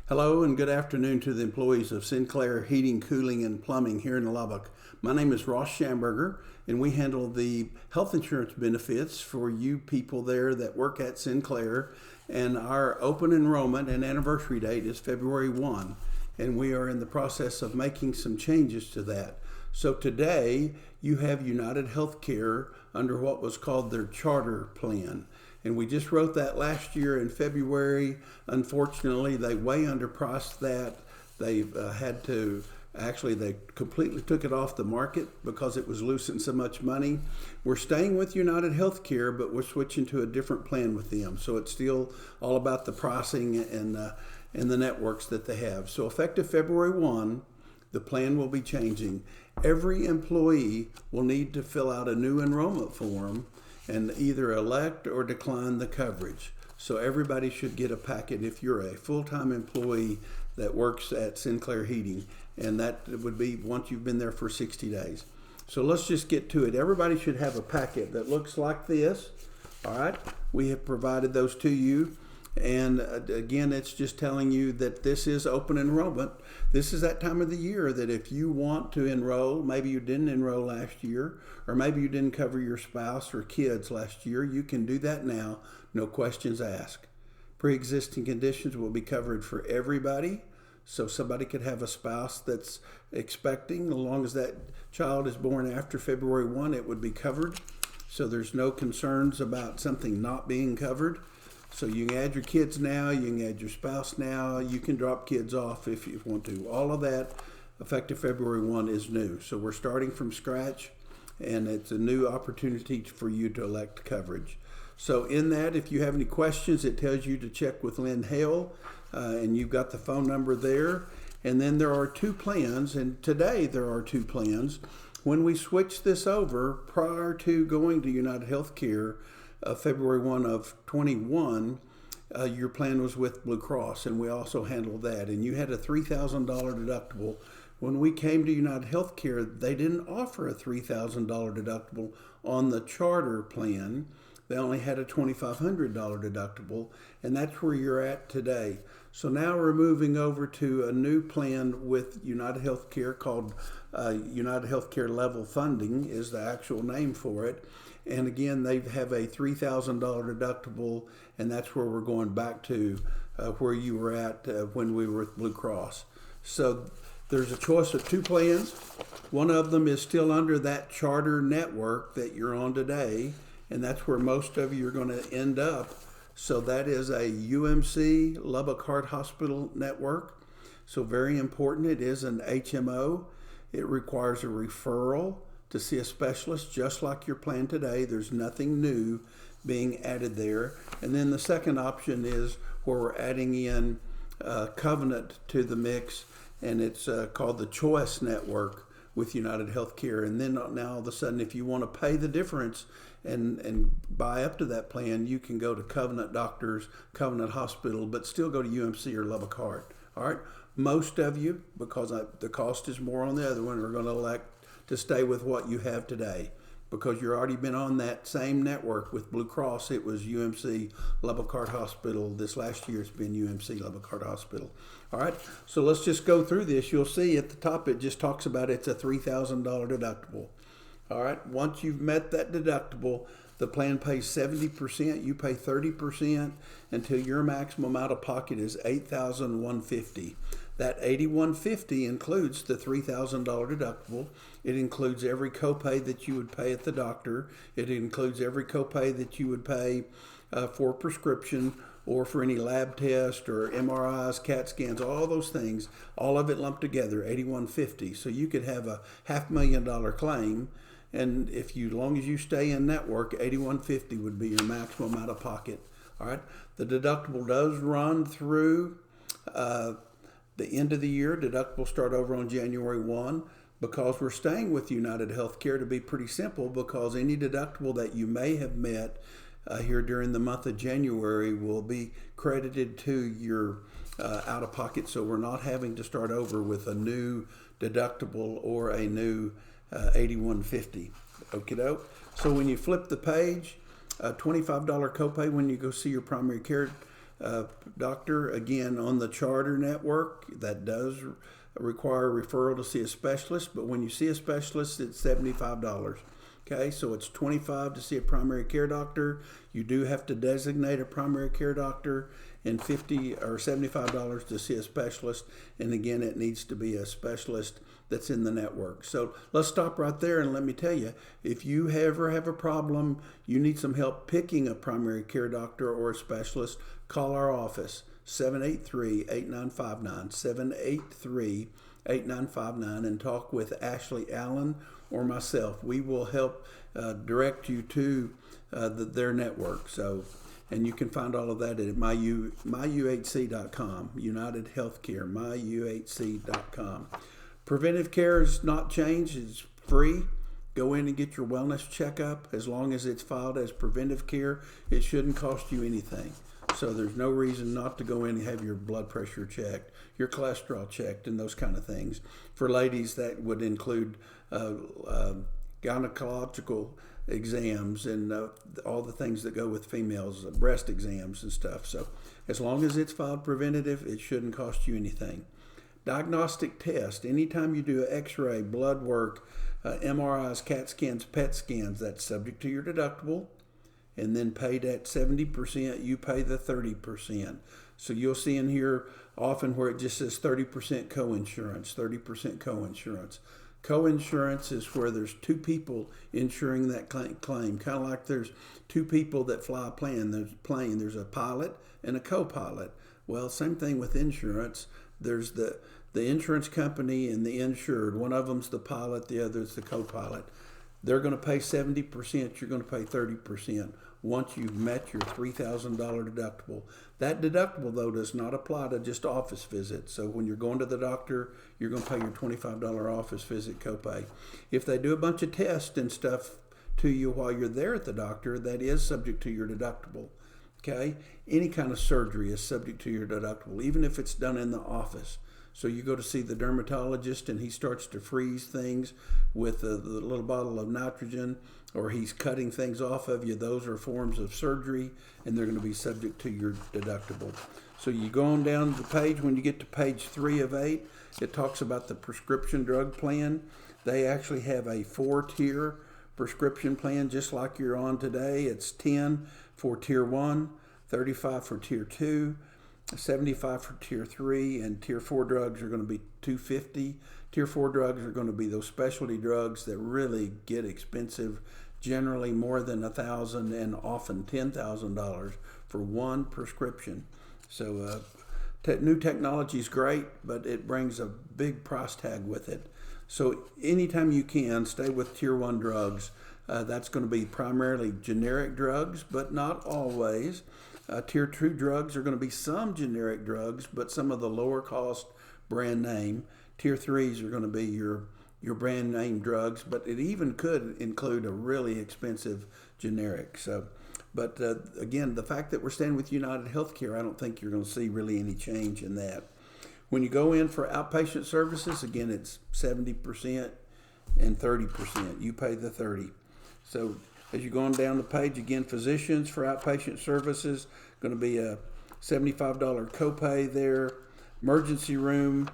Hello and good afternoon to the employees of Sinclair Heating, Cooling, and Plumbing here in Lubbock. My name is Ross Schamberger, and we handle the health insurance benefits for you people there that work at Sinclair. And our open enrollment and anniversary date is February 1, and we are in the process of making some changes to that. So today you have United Healthcare under what was called their charter plan. And we just wrote that last year in February. Unfortunately, they way underpriced that. They've had to, actually, they completely took it off the market because it was losing so much money. We're staying with United Healthcare, but we're switching to a different plan with them. So it's still all about the pricing and the networks that they have. So effective February 1, the plan will be changing. Every employee will need to fill out a new enrollment form and either elect or decline the coverage. So everybody should get a packet if you're a full-time employee that works at Sinclair Heating, and that would be once you've been there for 60 days. So let's just get to it. Everybody should have a packet that looks like this. All right, we have provided those to you. And again, it's just telling you that this is open enrollment. This is that time of the year that if you want to enroll, maybe you didn't enroll last year, or maybe you didn't cover your spouse or kids last year, you can do that now, no questions asked. Pre-existing conditions will be covered for everybody. So somebody could have a spouse that's expecting, as long as that child is born after February 1, it would be covered. So there's no concerns about something not being covered. So you can add your kids now, you can add your spouse now, you can drop kids off if you want to. All of that, effective February 1, is new. So we're starting from scratch, and it's a new opportunity for you to elect coverage. So in that, if you have any questions, it tells you to check with Lynn Hale, and you've got the phone number there. And then there are two plans, and today there are two plans. When we switch this over, prior to going to United Healthcare, February 1 of 21, your plan was with Blue Cross, and we also handled that. And you had a $3,000 deductible. When we came to United Healthcare, they didn't offer a $3,000 deductible on the charter plan. They only had a $2,500 deductible, and that's where you're at today. So now we're moving over to a new plan with United Healthcare called United Healthcare Level Funding is the actual name for it. And again, they have a $3,000 deductible, and that's where we're going back to where you were at when we were with Blue Cross. So there's a choice of two plans. One of them is still under that charter network that you're on today, and that's where most of you are going to end up. So that is a UMC, Lubbock Heart Hospital network. So very important. It is an HMO. It requires a referral to see a specialist, just like your plan today. There's nothing new being added there. And then the second option is where we're adding in Covenant to the mix, and it's called the Choice Network with United Healthcare. And then now all of a sudden, if you want to pay the difference and buy up to that plan, you can go to Covenant Doctors, Covenant Hospital, but still go to UMC or Lubbock Heart. All right. Most of you, because the cost is more on the other one, are going to elect to stay with what you have today, because you've already been on that same network with Blue Cross. It was UMC Lubbock Heart Hospital. This last year it's been UMC Lubbock Heart Hospital. All right, so let's just go through this. You'll see at the top it just talks about it's a $3,000 deductible. All right, once you've met that deductible, the plan pays 70%, you pay 30% until your maximum out of pocket is $8,150. That $8,150 includes the $3,000 deductible. It includes every copay that you would pay at the doctor. It includes every copay that you would pay for a prescription or for any lab test or MRIs, CAT scans, all those things, all of it lumped together, $8,150. So you could have a $500,000 claim, and as long as you stay in network, $8,150 would be your maximum out of pocket. All right. The deductible does run through the end of the year. Deductibles start over on January 1. Because we're staying with United Healthcare, to be pretty simple, because any deductible that you may have met here during the month of January will be credited to your out of pocket. So we're not having to start over with a new deductible or a new $8,150. Okie doke. So when you flip the page, a $25 copay when you go see your primary care doctor, again, on the charter network, that does require a referral to see a specialist, but when you see a specialist, it's $75. Okay, so it's $25 to see a primary care doctor. You do have to designate a primary care doctor, and $50 or $75 to see a specialist. And again, it needs to be a specialist that's in the network. So let's stop right there and let me tell you, if you ever have a problem, you need some help picking a primary care doctor or a specialist, call our office, 783-8959, 783-8959, and talk with Ashley Allen or myself. We will help direct you to their network. So, and you can find all of that at myuhc.com, United Healthcare, myuhc.com. Preventive care is not changed. It's free. Go in and get your wellness checkup. As long as it's filed as preventive care, it shouldn't cost you anything. So there's no reason not to go in and have your blood pressure checked, your cholesterol checked, and those kind of things. For ladies, that would include gynecological exams and all the things that go with females, breast exams and stuff. So as long as it's filed preventative, it shouldn't cost you anything. Diagnostic test, anytime you do an x-ray, blood work, MRIs, CAT scans, PET scans, that's subject to your deductible, and then paid at 70%, you pay the 30%. So you'll see in here often where it just says 30% co-insurance, 30% co-insurance. Co-insurance is where there's two people insuring that claim, kind of like there's two people that fly a plane. There's a pilot and a co-pilot. Well, same thing with insurance. There's the insurance company and the insured. One of them's the pilot, the other's the co-pilot. They're going to pay 70%, you're going to pay 30% once you've met your $3,000 deductible. That deductible, though, does not apply to just office visits. So when you're going to the doctor, you're going to pay your $25 office visit copay. If they do a bunch of tests and stuff to you while you're there at the doctor, that is subject to your deductible. Okay? Any kind of surgery is subject to your deductible, even if it's done in the office. So you go to see the dermatologist and he starts to freeze things with the little bottle of nitrogen, or he's cutting things off of you. Those are forms of surgery, and they're going to be subject to your deductible. So you go on down the page. When you get to page 3 of 8, it talks about the prescription drug plan. They actually have a 4-tier prescription plan, just like you're on today. It's 10 for tier 1, 35 for tier 2, 75 for tier 3, and tier 4 drugs are going to be $250. Tier 4 drugs are going to be those specialty drugs that really get expensive, generally more than $1,000 and often $10,000 for one prescription. So new technology is great, but it brings a big price tag with it. So anytime you can, stay with tier 1 drugs. That's going to be primarily generic drugs, but not always. Tier 2 drugs are going to be some generic drugs, but some of the lower cost brand name. Tier 3s are going to be your brand name drugs, but it even could include a really expensive generic. So, but again, the fact that we're staying with United Healthcare, I don't think you're going to see really any change in that. When you go in for outpatient services, again, it's 70% and 30%. You pay the 30%. So as you're going down the page, again, physicians for outpatient services, going to be a $75 copay there. Emergency room,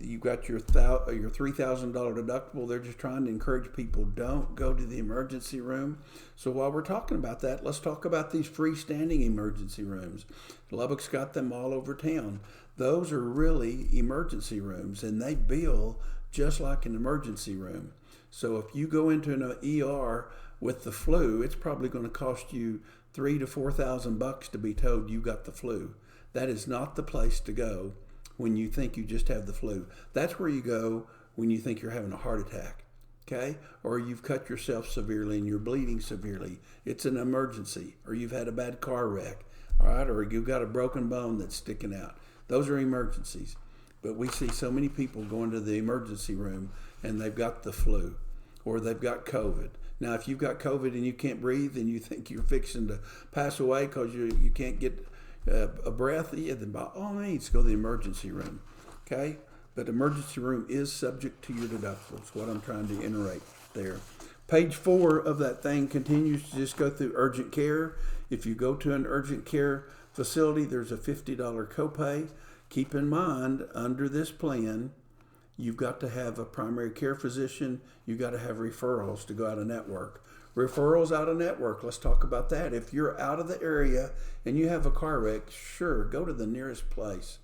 you've got your $3,000 deductible. They're just trying to encourage people, don't go to the emergency room. So while we're talking about that, let's talk about these freestanding emergency rooms. Lubbock's got them all over town. Those are really emergency rooms, and they bill just like an emergency room. So if you go into an ER with the flu, it's probably going to cost you $3,000 to $4,000 to be told you got the flu. That is not the place to go when you think you just have the flu. That's where you go when you think you're having a heart attack, okay? Or you've cut yourself severely and you're bleeding severely. It's an emergency. Or you've had a bad car wreck, all right? Or you've got a broken bone that's sticking out. Those are emergencies. But we see so many people going to the emergency room and they've got the flu or they've got COVID. Now, if you've got COVID and you can't breathe and you think you're fixing to pass away because you can't get a breath, yeah, then by all means, go to the emergency room, okay? But emergency room is subject to your deductibles, what I'm trying to iterate there. Page 4 of that thing continues to just go through urgent care. If you go to an urgent care facility, there's a $50 copay. Keep in mind, under this plan, you've got to have a primary care physician. You've got to have referrals to go out of network. Referrals out of network, let's talk about that. If you're out of the area and you have a car wreck, sure, go to the nearest place.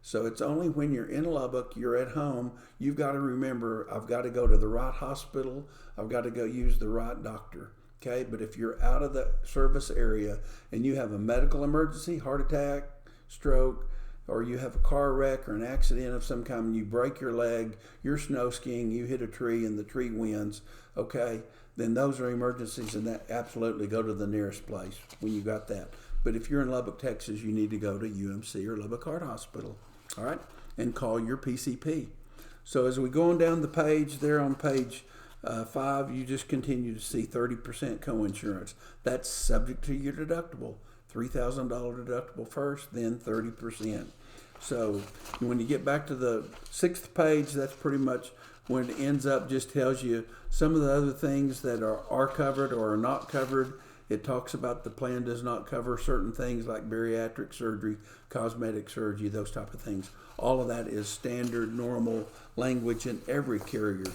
So it's only when you're in Lubbock, you're at home, you've got to remember, I've got to go to the right hospital, I've got to go use the right doctor. Okay, but if you're out of the service area and you have a medical emergency, heart attack, stroke, or you have a car wreck or an accident of some kind and you break your leg, you're snow skiing, you hit a tree and the tree wins, okay, then those are emergencies, and that absolutely go to the nearest place when you got that. But if you're in Lubbock, Texas, you need to go to UMC or Lubbock Heart Hospital, all right, and call your PCP. So as we go on down the page, there on page 5, you just continue to see 30% coinsurance. That's subject to your deductible. $3,000 deductible first, then 30%. So when you get back to the 6th page, that's pretty much when it ends up, just tells you some of the other things that are covered or are not covered. It talks about the plan does not cover certain things like bariatric surgery, cosmetic surgery, those type of things. All of that is standard, normal language in every carrier's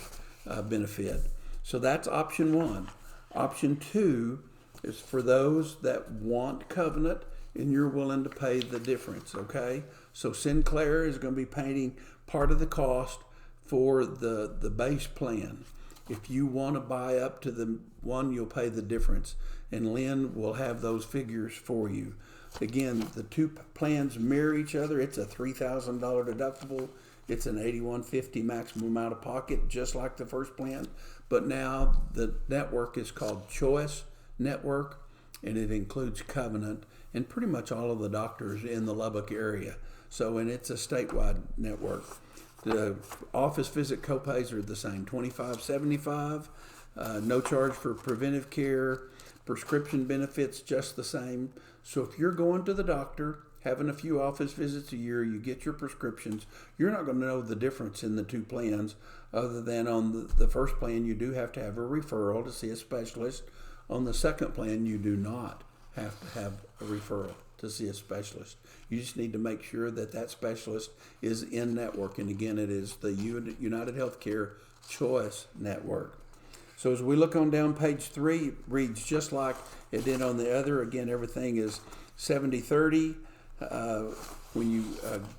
benefit. So that's option 1. Option 2 is for those that want covenant and you're willing to pay the difference, okay? So Sinclair is going to be paying part of the cost for the base plan. If you want to buy up to the one, you'll pay the difference. And Lynn will have those figures for you. Again, the two plans mirror each other. It's a $3,000 deductible. It's an $8,150 maximum out of pocket, just like the first plan. But now the network is called Choice Network, and it includes Covenant and pretty much all of the doctors in the Lubbock area. So, and it's a statewide network. The office visit copays are the same, $25.75. No charge for preventive care. Prescription benefits just the same. So if you're going to the doctor, having a few office visits a year, you get your prescriptions, you're not going to know the difference in the two plans, other than on the first plan you do have to have a referral to see a specialist. On the second plan, you do not have to have a referral to see a specialist. You just need to make sure that that specialist is in network. And again, it is the United Healthcare Choice Network. So as we look on down page 3, it reads just like it did on the other. Again, everything is 70-30. When you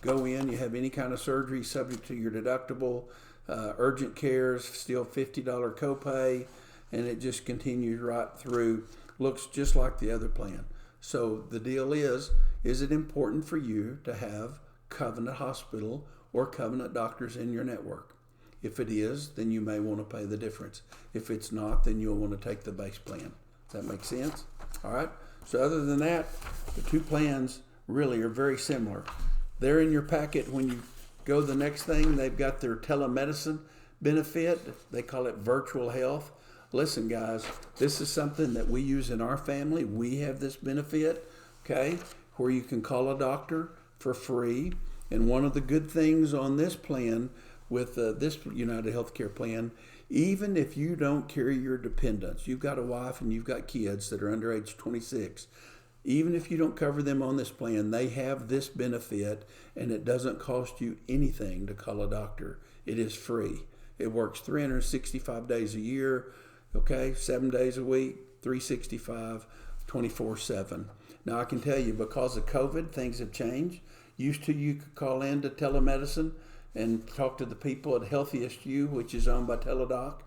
go in, you have any kind of surgery subject to your deductible. Urgent cares, still $50 copay. And it just continues right through. Looks just like the other plan. So the deal is it important for you to have Covenant Hospital or Covenant doctors in your network? If it is, then you may want to pay the difference. If it's not, then you'll want to take the base plan. Does that make sense? All right. So other than that, the two plans really are very similar. They're in your packet. When you go to the next thing, they've got their telemedicine benefit. They call it virtual health. Listen, guys, this is something that we use in our family. We have this benefit, okay, where you can call a doctor for free. And one of the good things on this plan with this United Healthcare plan, even if you don't carry your dependents, you've got a wife and you've got kids that are under age 26, even if you don't cover them on this plan, they have this benefit, and it doesn't cost you anything to call a doctor. It is free. It works 365 days a year, okay, 7 days a week, 365, 24/7. Now I can tell you, because of COVID, things have changed. Used to, you could call in to telemedicine and talk to the people at Healthiest You, which is owned by Teladoc,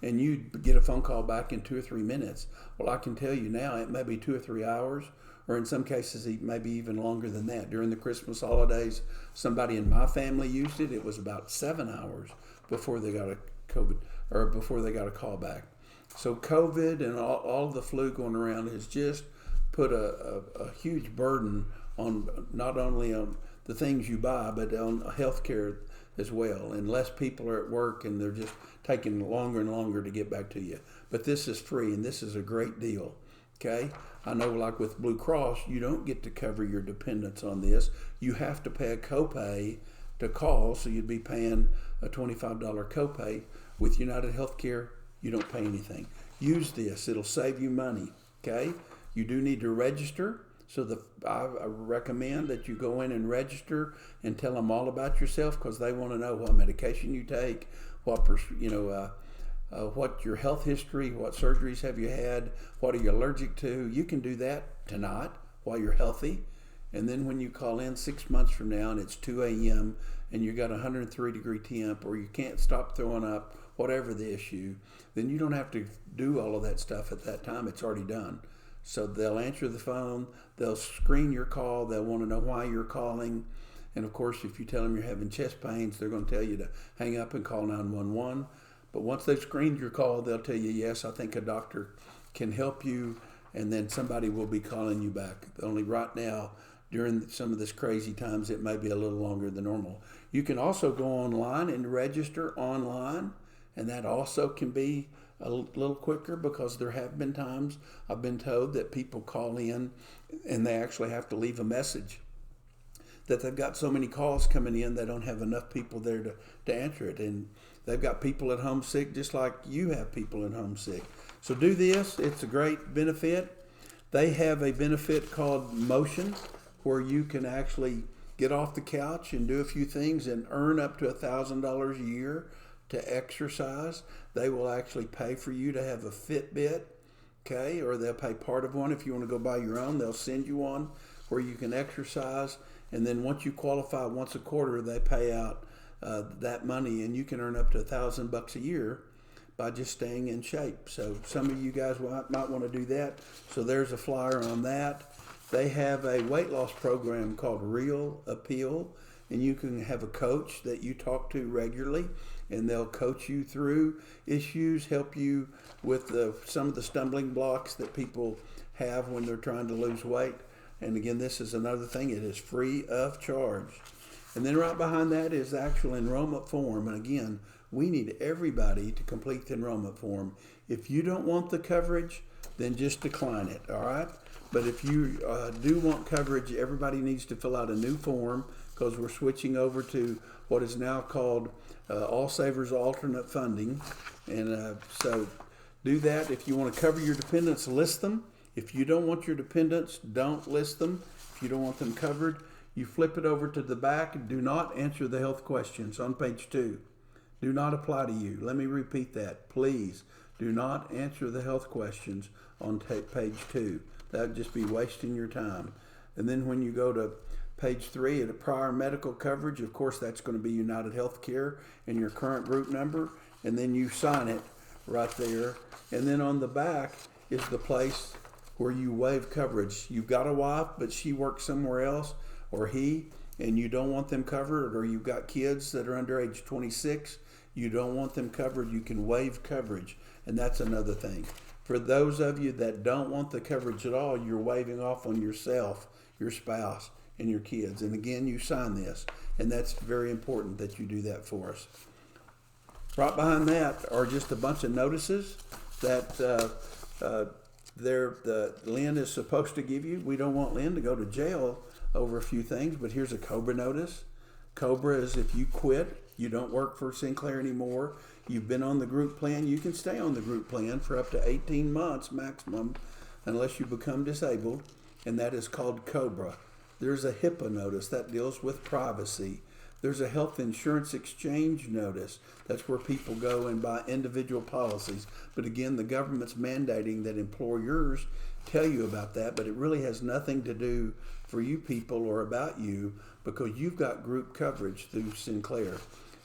and you'd get a phone call back in 2 or 3 minutes. Well, I can tell you now, it may be 2 or 3 hours, or in some cases, it may be even longer than that. During the Christmas holidays, somebody in my family used it. It was about 7 hours before they got a COVID, or before they got a call back. So COVID and all the flu going around has just put a huge burden on not only on the things you buy, but on healthcare as well. And less people are at work, and they're just taking longer and longer to get back to you. But this is free, and this is a great deal. Okay? I know, like with Blue Cross, you don't get to cover your dependents on this. You have to pay a copay to call, so you'd be paying a $25 copay. With United Healthcare, you don't pay anything. Use this. It'll save you money. Okay? You do need to register. So I recommend that you go in and register and tell them all about yourself, because they want to know what medication you take, what what your health history, what surgeries have you had, what are you allergic to. You can do that tonight while you're healthy. And then when you call in 6 months from now and it's 2 a.m. and you got 103-degree temp, or you can't stop throwing up, whatever the issue, then you don't have to do all of that stuff at that time. It's already done. So they'll answer the phone, they'll screen your call, they'll want to know why you're calling. And of course, if you tell them you're having chest pains, they're going to tell you to hang up and call 911. But once they've screened your call, they'll tell you, yes, I think a doctor can help you, and then somebody will be calling you back. Only right now, during some of this crazy times, it may be a little longer than normal. You can also go online and register online, and that also can be a little quicker, because there have been times I've been told that people call in and they actually have to leave a message, that they've got so many calls coming in they don't have enough people there to answer it, and they've got people at home sick just like you have people at home sick. So do this. It's a great benefit. They have a benefit called Motion, where you can actually get off the couch and do a few things and earn up to $1,000 a year to exercise. They will actually pay for you to have a Fitbit, okay, or they'll pay part of one. If you want to go buy your own, they'll send you one where you can exercise. And then once you qualify once a quarter, they pay out that money, and you can earn up to $1,000 a year by just staying in shape. So some of you guys might want to do that. So there's a flyer on that. They have a weight loss program called Real Appeal, and you can have a coach that you talk to regularly, and they'll coach you through issues, help you with some of the stumbling blocks that people have when they're trying to lose weight. And again, this is another thing. It is free of charge. And then right behind that is the actual enrollment form. And again, we need everybody to complete the enrollment form. If you don't want the coverage, then just decline it, all right? But if you do want coverage, everybody needs to fill out a new form, because we're switching over to what is now called All Savers Alternate Funding. And so do that. If you want to cover your dependents, list them. If you don't want your dependents, don't list them. If you don't want them covered, you flip it over to the back. Do not answer the health questions on page 2. Do not apply to you. Let me repeat that. Please do not answer the health questions on page 2. That would just be wasting your time. And then when you go to page 3 at a prior medical coverage, of course, that's going to be United Healthcare and your current group number. And then you sign it right there. And then on the back is the place where you waive coverage. You've got a wife, but she works somewhere else, or he, and you don't want them covered, or you've got kids that are under age 26, you don't want them covered, you can waive coverage. And that's another thing. For those of you that don't want the coverage at all, you're waiving off on yourself, your spouse, and your kids. And again, you sign this, and that's very important that you do that for us. Right behind that are just a bunch of notices that Lynn is supposed to give you. We don't want Lynn to go to jail over a few things, but here's a COBRA notice. COBRA is if you quit, you don't work for Sinclair anymore, you've been on the group plan, you can stay on the group plan for up to 18 months maximum unless you become disabled, and that is called COBRA. There's a HIPAA notice that deals with privacy. There's a health insurance exchange notice. That's where people go and buy individual policies. But again, the government's mandating that employers tell you about that, but it really has nothing to do for you people or about you, because you've got group coverage through Sinclair.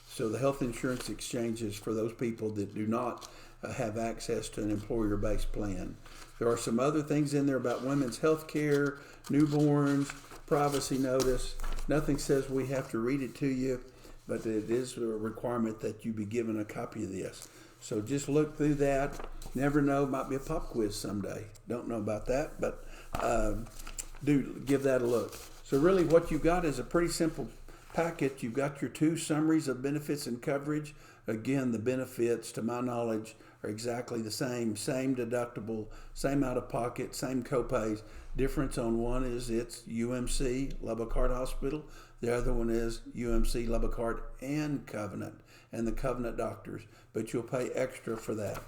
So the health insurance exchange is for those people that do not have access to an employer-based plan. There are some other things in there about women's health care, newborns, privacy notice. Nothing says we have to read it to you, but it is a requirement that you be given a copy of this. So just look through that. Never know, might be a pop quiz someday. Don't know about that, but do give that a look. So really what you've got is a pretty simple packet. You've got your 2 summaries of benefits and coverage. Again, the benefits, to my knowledge, are exactly the same deductible, same out-of-pocket, same copays. Difference on one is it's UMC, Lubbock Heart Hospital. The other one is UMC, Lubbock Heart, and Covenant, and the Covenant doctors. But you'll pay extra for that.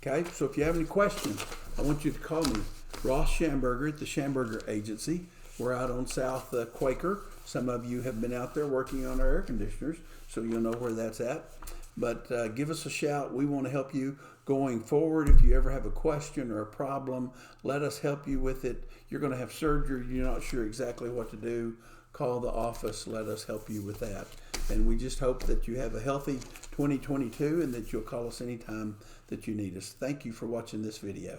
Okay, so if you have any questions, I want you to call me, Ross Schamberger at the Schamberger Agency. We're out on South Quaker. Some of you have been out there working on our air conditioners, so you'll know where that's at. But give us a shout. We want to help you going forward. If you ever have a question or a problem, let us help you with it. You're going to have surgery. You're not sure exactly what to do. Call the office. Let us help you with that. And we just hope that you have a healthy 2022 and that you'll call us anytime that you need us. Thank you for watching this video.